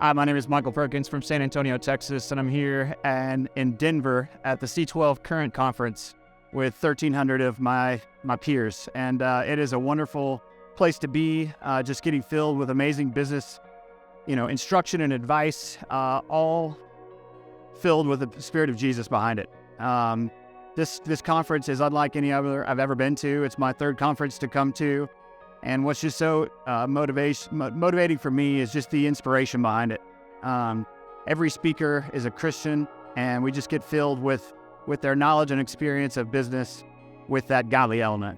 Hi, my name is Michael Perkins from San Antonio, Texas, and I'm here in Denver at the C12 Current Conference with 1,300 of my peers. And it is a wonderful place to be, just getting filled with amazing business, instruction and advice, all filled with the Spirit of Jesus behind it. This conference is unlike any other I've ever been to. It's my third conference to come to. And what's just so motivating for me is just the inspiration behind it. Every speaker is a Christian, and we just get filled with their knowledge and experience of business with that godly element.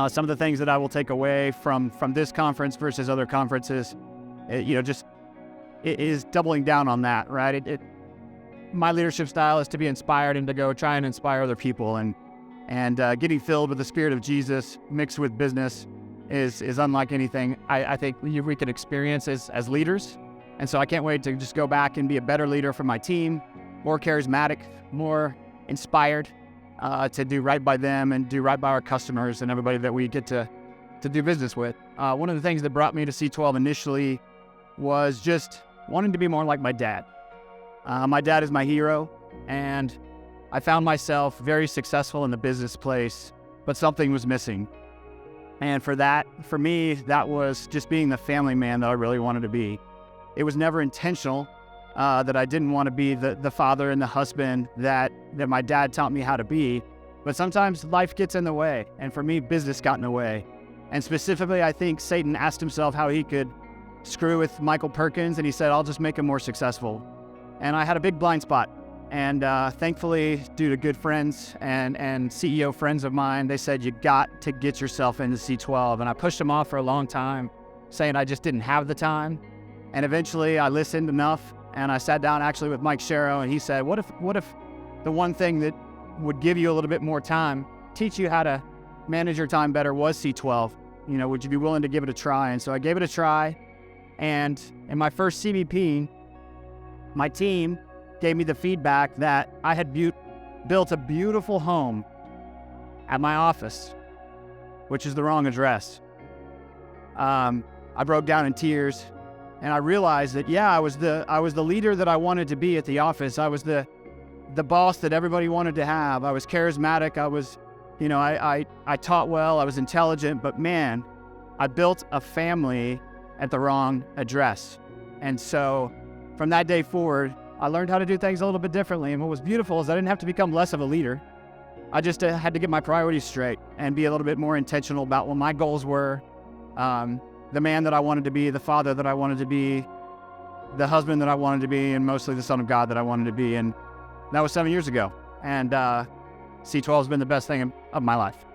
Some of the things that I will take away from this conference versus other conferences, it is doubling down on that, right? My leadership style is to be inspired and to go try and inspire other people, and getting filled with the Spirit of Jesus mixed with business is unlike anything I think we can experience as leaders. And so I can't wait to just go back and be a better leader for my team, more charismatic, more inspired to do right by them and do right by our customers and everybody that we get to do business with. One of the things that brought me to C12 initially was just wanting to be more like my dad. My dad is my hero, and I found myself very successful in the business place, but something was missing. And for me, that was just being the family man that I really wanted to be. It was never intentional that I didn't want to be the father and the husband that my dad taught me how to be. But sometimes life gets in the way, and for me, business got in the way. And specifically, I think Satan asked himself how he could screw with Michael Perkins, and he said, I'll just make him more successful. And I had a big blind spot. And thankfully, due to good friends and CEO friends of mine, they said, you got to get yourself into C12. And I pushed them off for a long time, saying I just didn't have the time. And eventually I listened enough, and I sat down actually with Mike Sharrow, and he said, what if the one thing that would give you a little bit more time, teach you how to manage your time better, was C12? Would you be willing to give it a try? And so I gave it a try. And in my first CBP, my team gave me the feedback that I had built a beautiful home at my office, which is the wrong address. I broke down in tears, and I realized that, I was the leader that I wanted to be at the office. I was the boss that everybody wanted to have. I was charismatic. I was, I taught well. I was intelligent, but man, I built a family at the wrong address. And so from that day forward, I learned how to do things a little bit differently. And what was beautiful is I didn't have to become less of a leader. I just had to get my priorities straight and be a little bit more intentional about what my goals were, the man that I wanted to be, the father that I wanted to be, the husband that I wanted to be, and mostly the son of God that I wanted to be. And that was 7 years ago. And C12 has been the best thing of my life.